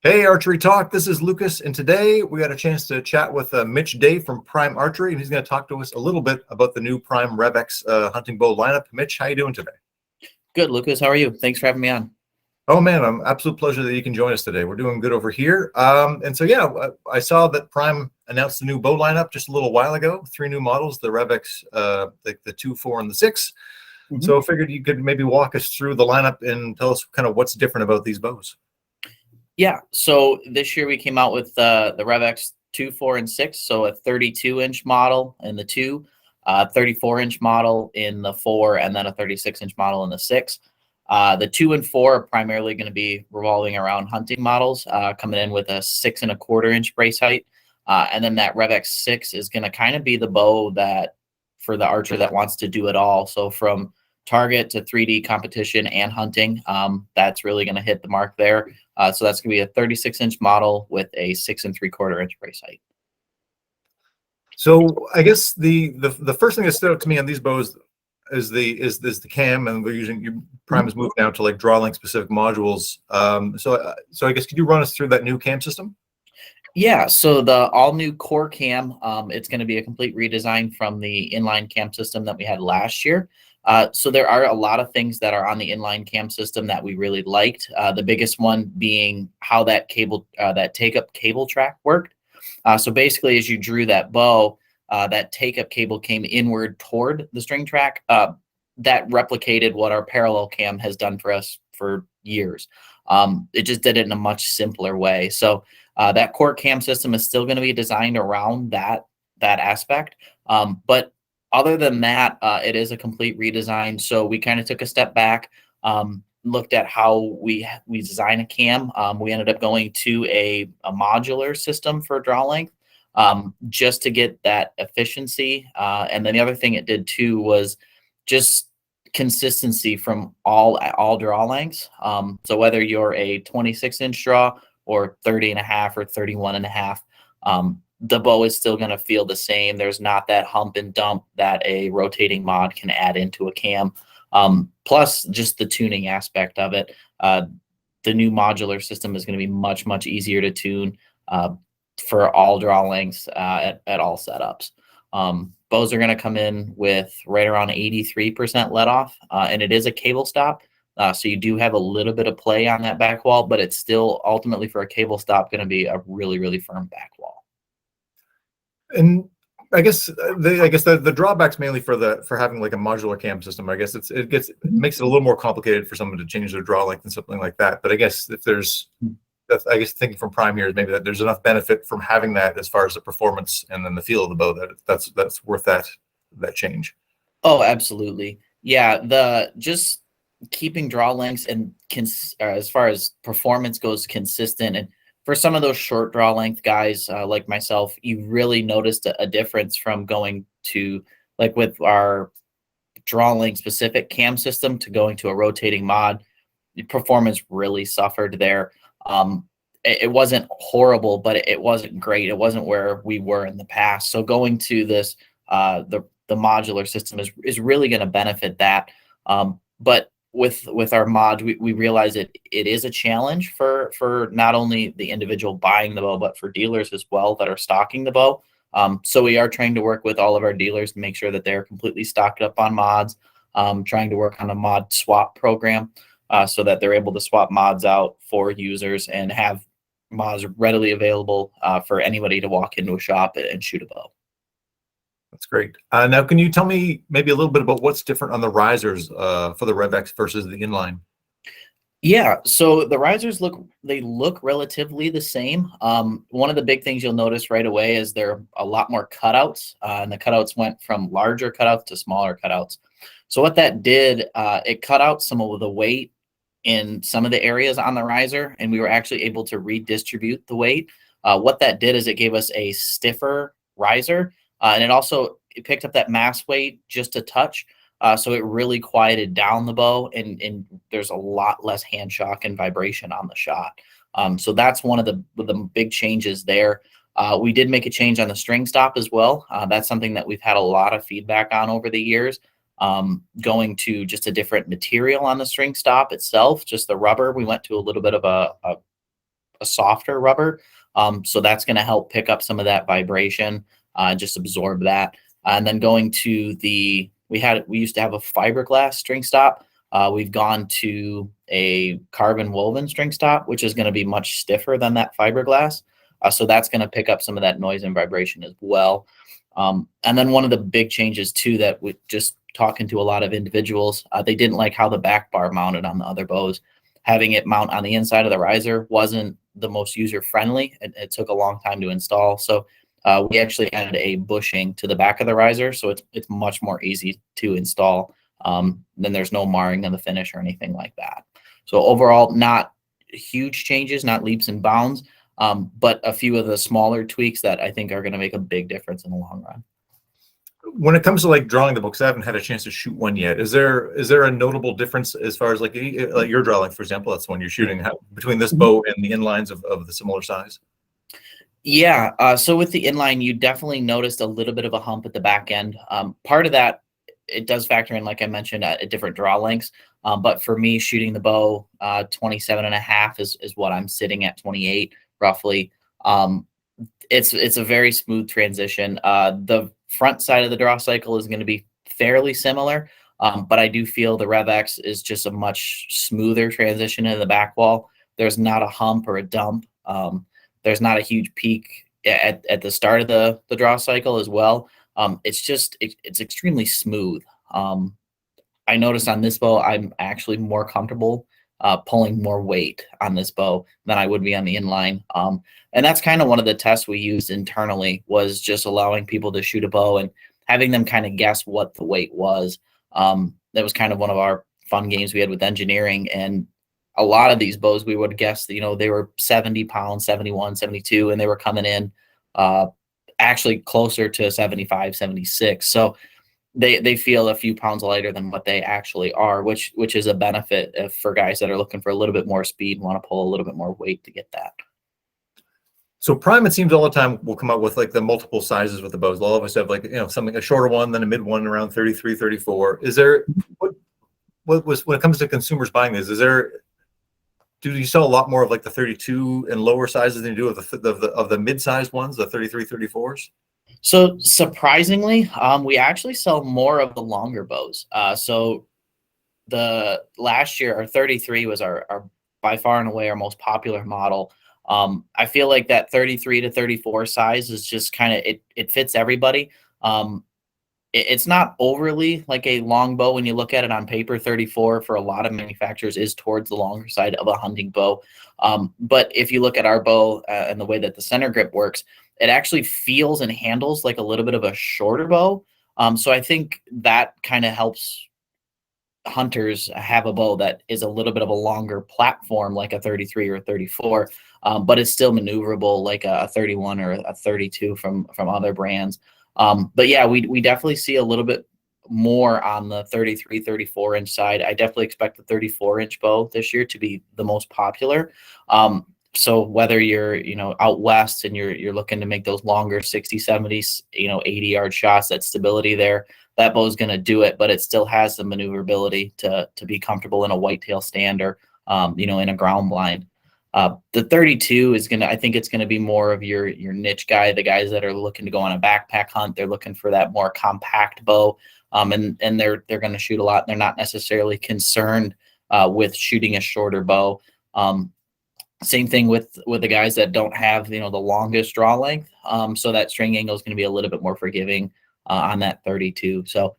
Hey, Archery Talk. This is Lucas, and today we got a chance to chat with Mitch from Prime Archery, and he's going to talk to us a little bit about the new Prime Revex hunting bow lineup. Mitch, how you doing today? Good, Lucas. How are you? Thanks for having me on. Oh man, I'm absolute pleasure that you can join us today. We're doing good over here. And so yeah, I saw that Prime announced the new bow lineup just a little while ago. 3 new models: the Rev-X, the 2, 4, and the 6. So I figured you could maybe walk us through the lineup and tell us kind of what's different about these bows. Yeah, so this year we came out with the Rev-X 2, 4, and 6, so a 32-inch model in the 2, 34-inch model in the 4, and then a 36-inch model in the 6. The 2 and 4 are primarily going to be revolving around hunting models, coming in with a 6 1/4-inch brace height, and then that Rev-X 6 is going to kind of be the bow that for the archer that wants to do it all. So from target to 3D competition and hunting, that's really going to hit the mark there. So that's going to be a 36-inch model with a 6 3/4-inch brace height. So I guess the first thing that stood out to me on these bows is the cam, and we're using Prime has moved now to like draw length specific modules. So I guess could you run us through that new cam system? Yeah, so the all new core cam, it's going to be a complete redesign from the inline cam system that we had last year. So there are a lot of things that are on the inline cam system that we really liked. The biggest one being how that that take-up cable track worked. So basically, as you drew that bow, that take-up cable came inward toward the string track. That replicated what our parallel cam has done for us for years. It just did it in a much simpler way. So that core cam system is still going to be designed around that aspect. But other than that, it is a complete redesign. So we kind of took a step back, looked at how we design a cam. We ended up going to a modular system for draw length, just to get that efficiency. And then the other thing it did too was just consistency from all draw lengths. So whether you're a 26-inch draw or 30.5 or 31.5, the bow is still going to feel the same. There's not that hump and dump that a rotating mod can add into a cam. Plus just the tuning aspect of it. The new modular system is going to be much, much easier to tune for all draw lengths at all setups. Bows are going to come in with right around 83% let off, and it is a cable stop. So you do have a little bit of play on that back wall, but it's still ultimately for a cable stop going to be a really, really firm back wall. And I guess the drawbacks mainly for having like a modular cam system. I guess it makes it a little more complicated for someone to change their draw length and something like that. But I guess if there's, I guess thinking from Prime here is maybe that there's enough benefit from having that as far as the performance and then the feel of the bow that's worth that change. Oh, absolutely. Yeah, just keeping draw lengths and as far as performance goes, consistent. And for some of those short draw length guys like myself, you really noticed a difference from going to, like with our draw length specific cam system to going to a rotating mod. The performance really suffered there. It wasn't horrible, but it wasn't great. It wasn't where we were in the past. So going to this, the modular system is really going to benefit that. But with our mod, we realize it is a challenge for not only the individual buying the bow, but for dealers as well that are stocking the bow. So we are trying to work with all of our dealers to make sure that they're completely stocked up on mods, trying to work on a mod swap program so that they're able to swap mods out for users and have mods readily available for anybody to walk into a shop and shoot a bow. That's great. Now, can you tell me maybe a little bit about what's different on the risers for the Rev-X versus the inline? Yeah, so the risers look relatively the same. One of the big things you'll notice right away is there are a lot more cutouts, and the cutouts went from larger cutouts to smaller cutouts. So what that did, it cut out some of the weight in some of the areas on the riser, and we were actually able to redistribute the weight. What that did is it gave us a stiffer riser, and it picked up that mass weight just a touch. So it really quieted down the bow, and there's a lot less hand shock and vibration on the shot. So that's one of the big changes there. We did make a change on the string stop as well. That's something that we've had a lot of feedback on over the years. Going to just a different material on the string stop itself, just the rubber. We went to a little bit of a a softer rubber. So that's going to help pick up some of that vibration, just absorb that. And then going to we used to have a fiberglass string stop. We've gone to a carbon woven string stop, which is going to be much stiffer than that fiberglass. So that's going to pick up some of that noise and vibration as well. And then one of the big changes too, that we just talking to a lot of individuals, they didn't like how the back bar mounted on the other bows. Having it mount on the inside of the riser wasn't the most user friendly. It took a long time to install. So we actually added a bushing to the back of the riser, so it's much more easy to install. Then there's no marring on the finish or anything like that. So overall, not huge changes, not leaps and bounds, but a few of the smaller tweaks that I think are going to make a big difference in the long run. When it comes to like drawing the books, I haven't had a chance to shoot one yet. Is there a notable difference as far as like your drawing, for example? That's the one you're shooting, between this bow and the inlines of the similar size? Yeah, so with the inline, you definitely noticed a little bit of a hump at the back end. Part of that, it does factor in, like I mentioned, at different draw lengths. But for me, shooting the bow, 27.5 is what I'm sitting at, 28 roughly. It's a very smooth transition. The front side of the draw cycle is going to be fairly similar, but I do feel the Rev-X is just a much smoother transition in the back wall. There's not a hump or a dump. There's not a huge peak at the start of the draw cycle as well. It's extremely smooth. I noticed on this bow, I'm actually more comfortable pulling more weight on this bow than I would be on the inline. And that's kind of one of the tests we used internally, was just allowing people to shoot a bow and having them kind of guess what the weight was. That was kind of one of our fun games we had with engineering. And a lot of these bows, we would guess, they were 70 pounds, 71, 72, and they were coming in actually closer to 75, 76. So they feel a few pounds lighter than what they actually are, which is a benefit for guys that are looking for a little bit more speed and want to pull a little bit more weight to get that. So Prime, it seems all the time, will come out with like the multiple sizes with the bows. They'll always have like, something, a shorter one, then a mid one around 33, 34. Is there, what was, when it comes to consumers buying this, do you sell a lot more of like the 32 and lower sizes than you do of the mid-sized ones, the 33, 34s? So surprisingly, we actually sell more of the longer bows. So the last year, our 33 was our by far and away our most popular model. I feel like that 33 to 34 size is just kind of, it fits everybody. It's not overly like a long bow when you look at it on paper. 34 for a lot of manufacturers is towards the longer side of a hunting bow. But if you look at our bow and the way that the center grip works, it actually feels and handles like a little bit of a shorter bow. So I think that kind of helps hunters have a bow that is a little bit of a longer platform, like a 33 or a 34, but it's still maneuverable like a 31 or a 32 from other brands. But yeah, we definitely see a little bit more on the 33, 34 inch side. I definitely expect the 34 inch bow this year to be the most popular. So whether you're, out west and you're looking to make those longer 60, 70, 80-yard shots, that stability there, that bow is going to do it, but it still has the maneuverability to be comfortable in a whitetail stand or, in a ground blind. The 32 is I think it's going to be more of your niche guy, the guys that are looking to go on a backpack hunt. They're looking for that more compact bow. And they're going to shoot a lot. They're not necessarily concerned with shooting a shorter bow. Same thing with the guys that don't have, the longest draw length. So that string angle is going to be a little bit more forgiving on that 32. So,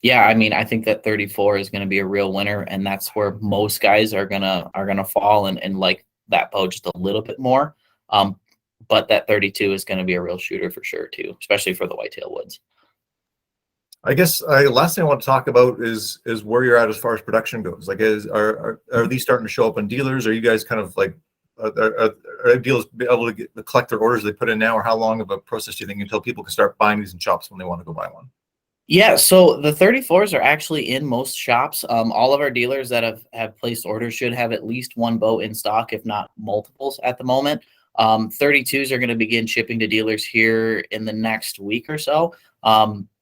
yeah, I mean, I think that 34 is going to be a real winner, and that's where most guys are gonna fall and like that bow just a little bit more. But that 32 is going to be a real shooter for sure too, especially for the whitetail woods. I guess last thing I want to talk about is where you're at as far as production goes. Like, are these starting to show up on dealers? Are you guys kind of like, are dealers able to collect their orders they put in now, or how long of a process do you think until people can start buying these in shops when they want to go buy one? Yeah, so the 34s are actually in most shops. All of our dealers that have placed orders should have at least one bow in stock, if not multiples at the moment. 32s are going to begin shipping to dealers here in the next week or so.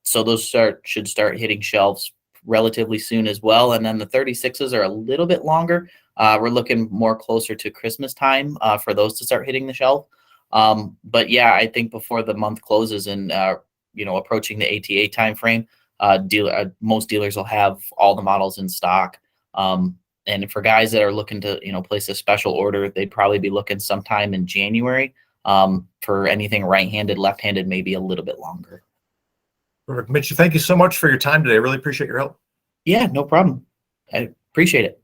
So those should start hitting shelves relatively soon as well. And then the 36s are a little bit longer. We're looking more closer to Christmas time for those to start hitting the shelf. But yeah, I think before the month closes and approaching the ATA timeframe, most dealers will have all the models in stock. And for guys that are looking to place a special order, they'd probably be looking sometime in January. For anything right-handed, left-handed, maybe a little bit longer. Perfect. Mitch, thank you so much for your time today. I really appreciate your help. Yeah, no problem. I appreciate it.